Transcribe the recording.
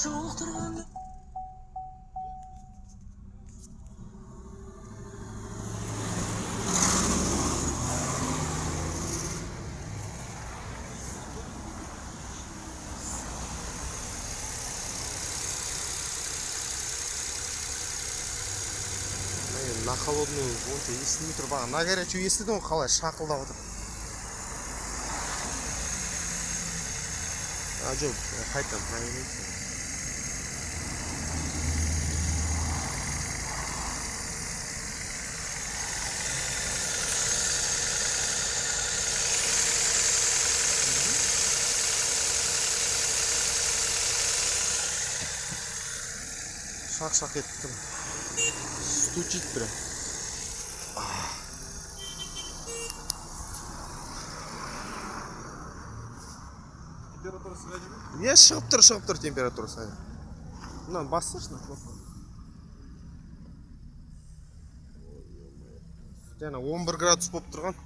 На холодную онша естілмей тұр. Баға на горячую естідің ғой қалай шақылдап отыр. Жоқ, қайтам проверить. Шақ-шақ етіп тұр. Стучит прям. Температурасы қай деймін? Не, шығып тұр температурасы. Мына бассашы на кнопка. Жаңа 11 градус болып тұрған.